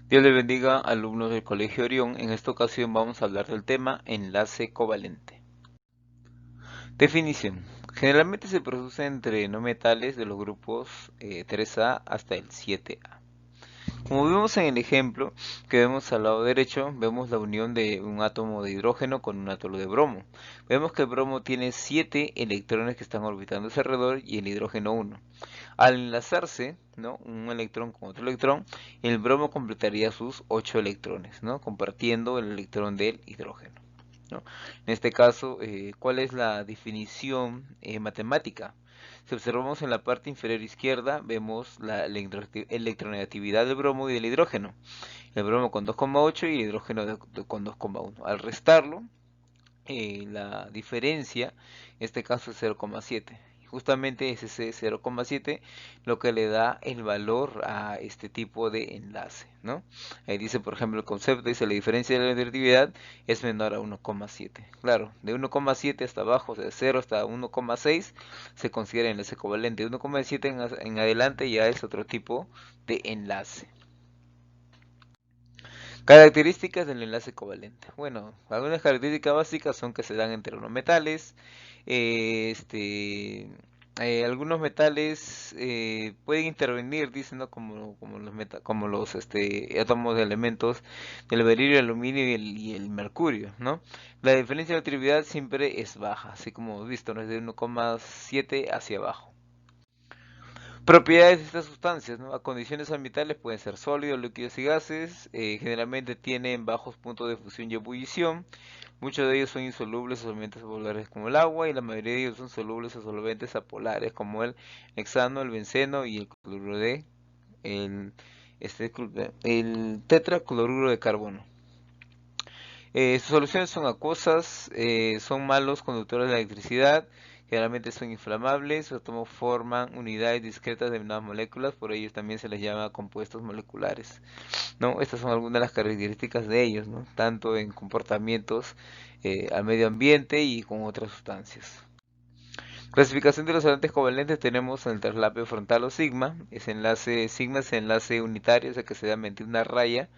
Dios le bendiga, alumnos del Colegio Orión. En esta ocasión vamos a hablar del tema enlace covalente. Definición. Generalmente se produce entre no metales de los grupos 3A hasta el 7A. Como vemos en el ejemplo que vemos al lado derecho, vemos la unión de un átomo de hidrógeno con un átomo de bromo. Vemos que el bromo tiene 7 electrones que están orbitando a su alrededor y el hidrógeno 1. Al enlazarse, ¿no?, un electrón con otro electrón, el bromo completaría sus 8 electrones, ¿no?, compartiendo el electrón del hidrógeno, ¿no? En este caso, ¿cuál es la definición matemática? Si observamos en la parte inferior izquierda, vemos la electronegatividad del bromo y del hidrógeno. El bromo con 2,8 y el hidrógeno con 2,1. Al restarlo, la diferencia, en este caso es 0,7. Justamente es ese 0,7 lo que le da el valor a este tipo de enlace, ¿no? Ahí dice, por ejemplo, el concepto, dice la diferencia de la negatividad es menor a 1,7. Claro, de 1,7 hasta abajo, de 0 hasta 1,6 se considera enlace covalente. De 1,7 en adelante ya es otro tipo de enlace. Características del enlace covalente. Bueno, algunas características básicas son que se dan entre los metales. eh, este, Algunos metales pueden intervenir, dicen, ¿no?, como los átomos de elementos del berilio, el aluminio y el mercurio, ¿no? La diferencia de actividad siempre es baja, así como hemos visto, no es de 1,7 hacia abajo. Propiedades de estas sustancias, ¿no? A condiciones ambientales pueden ser sólidos, líquidos y gases. Generalmente tienen bajos puntos de fusión y ebullición. Muchos de ellos son insolubles a solventes polares como el agua y la mayoría de ellos son solubles a solventes apolares como el hexano, el benceno y el cloruro de el, el tetracloruro de carbono. Sus soluciones son acuosas, son malos conductores de la electricidad, generalmente son inflamables, sus átomos forman unidades discretas de unas moléculas, por ello también se les llama compuestos moleculares, ¿no? Estas son algunas de las características de ellos, ¿no?, tanto en comportamientos al medio ambiente y con otras sustancias. Clasificación de los enlaces covalentes: tenemos el traslape frontal o sigma. Ese enlace sigma es enlace unitario, o sea que se da mediante una raya.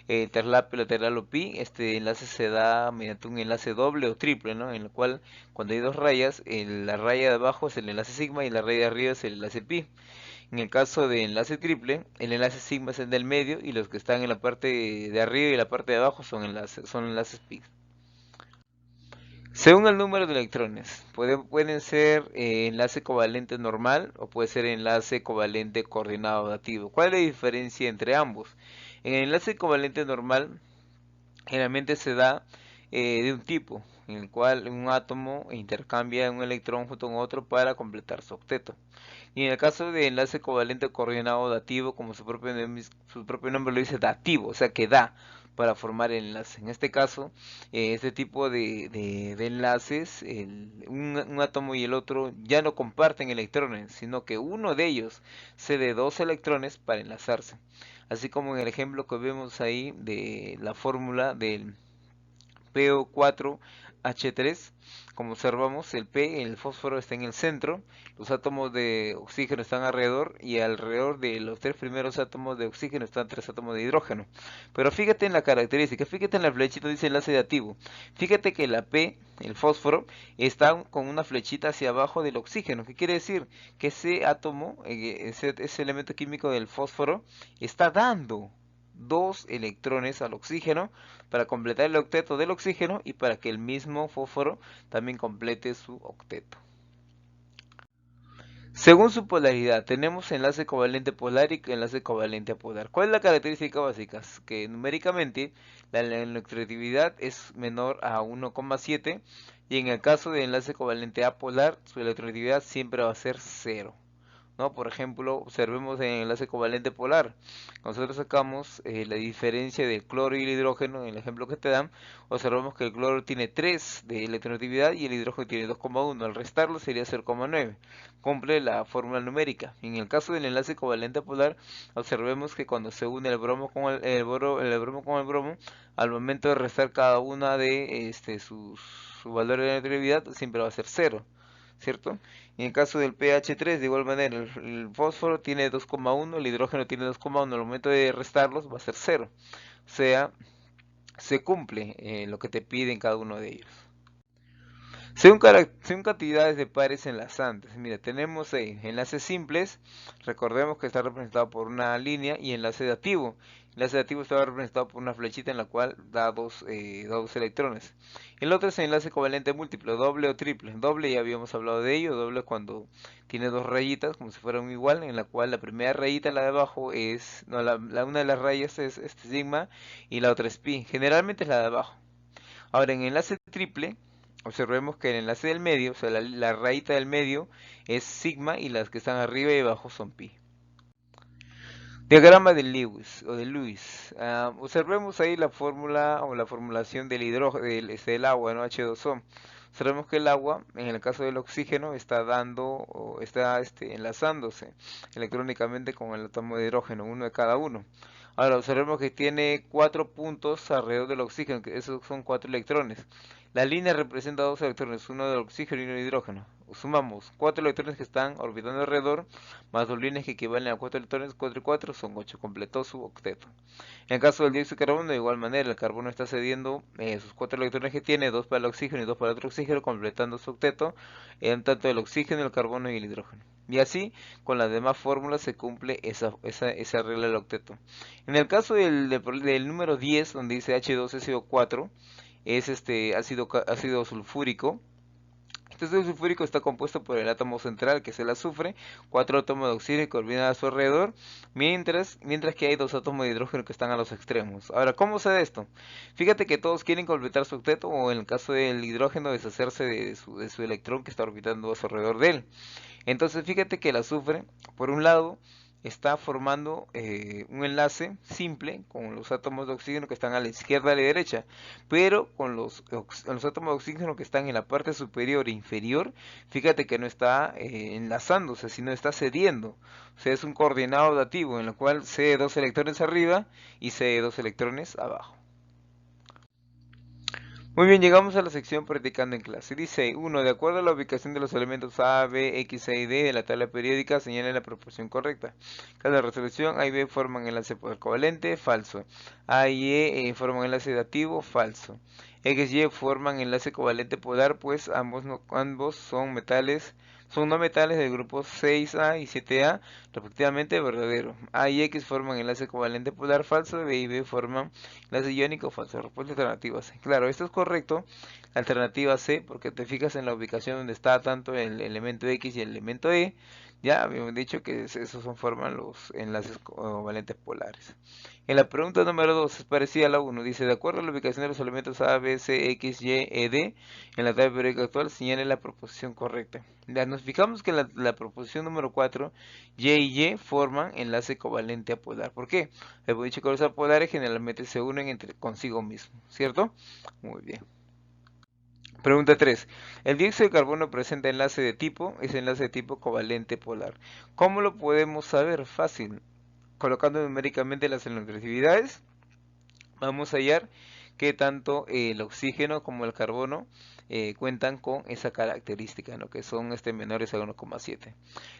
El traslape lateral o pi, este enlace se da mediante un enlace doble o triple, ¿no?, en el cual cuando hay dos rayas, la raya de abajo es el enlace sigma y la raya de arriba es el enlace pi. En el caso de enlace triple, el enlace sigma es el del medio y los que están en la parte de arriba y la parte de abajo son enlaces pi. Según el número de electrones, pueden ser enlace covalente normal o puede ser enlace covalente coordinado adaptivo. ¿Cuál es la diferencia entre ambos? En el enlace covalente normal, generalmente se da de un tipo, en el cual un átomo intercambia un electrón junto con otro para completar su octeto. Y en el caso de enlace covalente coordinado dativo, como su propio nombre lo dice, dativo, o sea que da para formar el enlace. En este caso, este tipo de enlaces, un átomo y el otro ya no comparten electrones, sino que uno de ellos cede dos electrones para enlazarse. Así como en el ejemplo que vemos ahí de la fórmula del PO4H3, como observamos, el P, el fósforo, está en el centro, los átomos de oxígeno están alrededor y alrededor de los tres primeros átomos de oxígeno están tres átomos de hidrógeno. Pero fíjate en la característica, fíjate en la flechita, dice enlace dativo. Fíjate que la P, el fósforo, está con una flechita hacia abajo del oxígeno. ¿Qué quiere decir? Que ese átomo, ese elemento químico del fósforo, está dando dos electrones al oxígeno para completar el octeto del oxígeno y para que el mismo fósforo también complete su octeto. Según su polaridad, tenemos enlace covalente polar y enlace covalente apolar. ¿Cuál es la característica básica? Que numéricamente la electronegatividad es menor a 1,7 y en el caso de enlace covalente apolar, su electronegatividad siempre va a ser 0. ¿No? Por ejemplo, observemos en el enlace covalente polar. Nosotros sacamos la diferencia del cloro y el hidrógeno en el ejemplo que te dan. Observamos que el cloro tiene 3 de electronegatividad y el hidrógeno tiene 2,1. Al restarlo sería 0,9. Cumple la fórmula numérica. En el caso del enlace covalente polar, observemos que cuando se une el bromo con el bromo con el bromo, al momento de restar cada una de su valor de electronegatividad siempre va a ser 0. ¿cierto? En el caso del pH3, de igual manera, el fósforo tiene 2,1, el hidrógeno tiene 2,1, al momento de restarlos va a ser 0. O sea, se cumple lo que te piden cada uno de ellos. Según cantidades de pares enlazantes, mira, tenemos ahí enlaces simples, recordemos que está representado por una línea, y enlace dativo. Enlace dativo está representado por una flechita en la cual da dos electrones. El otro es el enlace covalente múltiplo, doble o triple. Doble ya habíamos hablado de ello, doble cuando tiene dos rayitas, como si fuera un igual, en la cual la primera rayita, la de abajo, es, no, una de las rayas es sigma y la otra es pi. Generalmente es la de abajo. Ahora, en enlace triple, observemos que el enlace del medio, o sea, la rayita del medio es sigma y las que están arriba y abajo son pi. Diagrama de Lewis o de Lewis. Observemos ahí la fórmula o la formulación del hidrógeno del agua, ¿no? H2O. Observemos que el agua, en el caso del oxígeno, está dando o está enlazándose electrónicamente con el átomo de hidrógeno, uno de cada uno. Ahora observemos que tiene 4 puntos alrededor del oxígeno, que esos son 4 electrones. La línea representa 2 electrones, uno del oxígeno y uno del hidrógeno. Sumamos 4 electrones que están orbitando alrededor, más 2 líneas que equivalen a 4 electrones, 4 y 4 son 8, completó su octeto. En el caso del dióxido de carbono, de igual manera, el carbono está cediendo sus 4 electrones que tiene, 2 para el oxígeno y 2 para el otro oxígeno, completando su octeto, en tanto el oxígeno, el carbono y el hidrógeno. Y así, con las demás fórmulas se cumple esa regla del octeto. En el caso del número 10, donde dice H2SO4, es ácido sulfúrico. Este ácido sulfúrico está compuesto por el átomo central, que es el azufre, 4 átomos de oxígeno que orbitan a su alrededor, mientras que hay 2 átomos de hidrógeno que están a los extremos. Ahora, ¿cómo se da esto? Fíjate que todos quieren completar su octeto, o en el caso del hidrógeno, deshacerse de su electrón que está orbitando a su alrededor de él. Entonces fíjate que el azufre, por un lado, está formando un enlace simple con los átomos de oxígeno que están a la izquierda y a la derecha, pero con los átomos de oxígeno que están en la parte superior e inferior, fíjate que no está enlazándose, sino está cediendo. O sea, es un coordinado dativo en el cual cede 2 electrones arriba y cede 2 electrones abajo. Muy bien, llegamos a la sección practicando en clase. Dice 1. De acuerdo a la ubicación de los elementos A, B, X, Y y D de la tabla periódica, señala la proporción correcta. Cada resolución A y B forman enlace polar covalente, falso. A y E forman enlace dativo, falso. X y Y forman enlace covalente polar, pues ambos son no metales del grupo 6A y 7A, respectivamente, verdadero. A y X forman enlace covalente polar, falso. B y B forman enlace iónico, falso. Respuesta alternativa C. Claro, esto es correcto. Alternativa C, porque te fijas en la ubicación donde está tanto el elemento X y el elemento E. Ya habíamos dicho que esos forman los enlaces covalentes polares. En la pregunta número 2 es parecida a la 1. Dice, de acuerdo a la ubicación de los elementos A, B, C, X, Y, E, D en la tabla periódica actual, señale la proposición correcta. Ya nos fijamos que la proposición número 4, y Y forman enlace covalente apolar. ¿Por qué? Hemos dicho que los apolares generalmente se unen entre consigo mismo, ¿cierto? Muy bien. Pregunta 3. El dióxido de carbono presenta es enlace de tipo covalente polar. ¿Cómo lo podemos saber? Fácil. Colocando numéricamente las electronegatividades, vamos a hallar que tanto el oxígeno como el carbono cuentan con esa característica, ¿no? Que son menores a 1,7.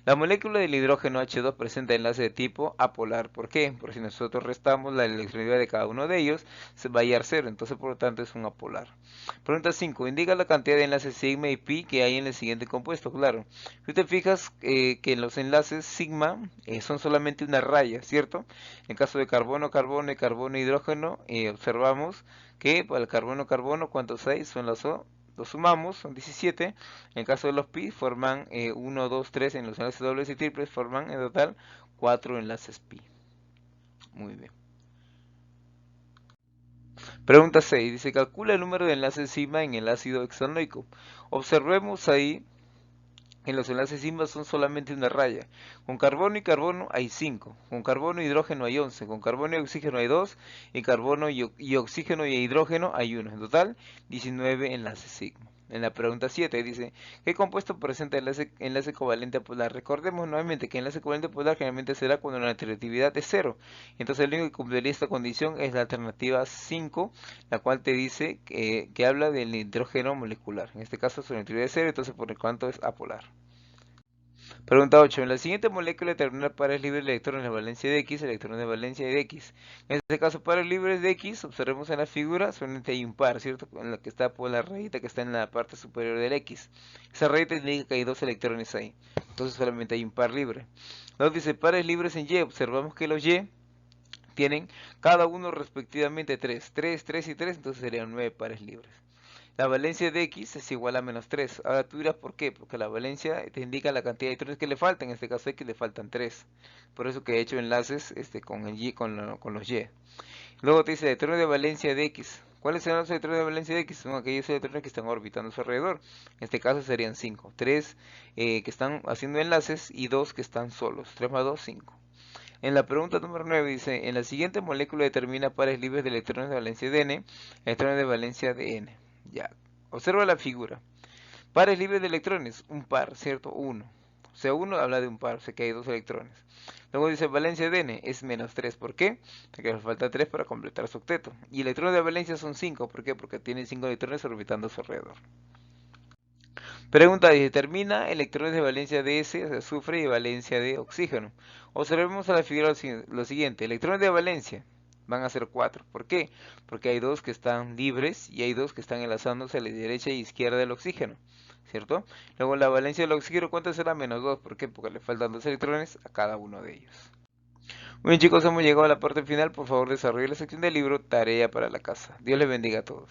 La molécula del hidrógeno H2 presenta enlace de tipo apolar. ¿Por qué? Porque si nosotros restamos la electronegatividad de cada uno de ellos, se va a hallar 0, entonces por lo tanto es un apolar. Pregunta 5. Indica la cantidad de enlaces sigma y pi que hay en el siguiente compuesto. Claro, si te fijas que en los enlaces sigma son solamente una raya, ¿cierto? En caso de carbono, carbono y carbono hidrógeno, observamos que para el carbono, carbono, ¿cuántos hay? Son los O. Los sumamos, son 17. En el caso de los pi, forman 1, 2, 3 en los enlaces dobles y triples, forman en total 4 enlaces pi. Muy bien. Pregunta 6. Dice, calcula el número de enlaces sigma en el ácido hexanoico. Observemos ahí que los enlaces sigma son solamente una raya. Con carbono y carbono hay 5. Con carbono y hidrógeno hay 11. Con carbono y oxígeno hay 2. Y carbono y oxígeno y hidrógeno hay 1. En total, 19 enlaces sigma. En la pregunta 7 dice, ¿qué compuesto presenta enlace covalente polar? Recordemos nuevamente que enlace covalente polar generalmente será cuando la neutralidad es cero. Entonces el único que cumpliría esta condición es la alternativa 5, la cual te dice que habla del nitrógeno molecular. En este caso su neutralidad es cero, entonces por lo tanto es apolar. Pregunta 8. En la siguiente molécula terminal pares libres de electrones de valencia de X, electrones de valencia de X. En este caso, pares libres de X, observemos en la figura, solamente hay un par, ¿cierto? En la que está por la rayita que está en la parte superior del X. Esa rayita indica que hay dos electrones ahí. Entonces solamente hay un par libre. Luego dice pares libres en Y, observamos que los Y tienen cada uno respectivamente 3, 3, 3 y 3, entonces serían 9 pares libres. La valencia de X es igual a menos 3. Ahora tú dirás por qué, porque la valencia te indica la cantidad de electrones que le faltan, en este caso X le faltan 3. Por eso que he hecho enlaces con el Y, con los Y. Luego te dice electrones de valencia de X. ¿Cuáles serán los electrones de valencia de X? Son aquellos electrones que están orbitando a su alrededor. En este caso serían 5. 3 que están haciendo enlaces y 2 que están solos. 3 más 2, 5. En la pregunta número 9 dice, en la siguiente molécula determina pares libres de electrones de valencia de N, electrones de valencia de N. Ya, observa la figura. Pares libres de electrones, un par, ¿cierto? Uno. O sea, uno habla de un par, o sea que hay dos electrones. Luego dice valencia de N es menos 3, ¿por qué? Porque le falta 3 para completar su octeto. Y electrones de valencia son 5, ¿por qué? Porque tiene 5 electrones orbitando a su alrededor. Pregunta, determina electrones de valencia de S, o sea, azufre, y valencia de oxígeno. Observemos a la figura lo siguiente, electrones de valencia van a ser 4. ¿Por qué? Porque hay dos que están libres y hay dos que están enlazándose a la derecha y izquierda del oxígeno, ¿cierto? Luego la valencia del oxígeno, ¿cuánto será? Menos 2. ¿Por qué? Porque le faltan 2 electrones a cada uno de ellos. Muy bien chicos, hemos llegado a la parte final. Por favor desarrolle la sección del libro Tarea para la casa. Dios les bendiga a todos.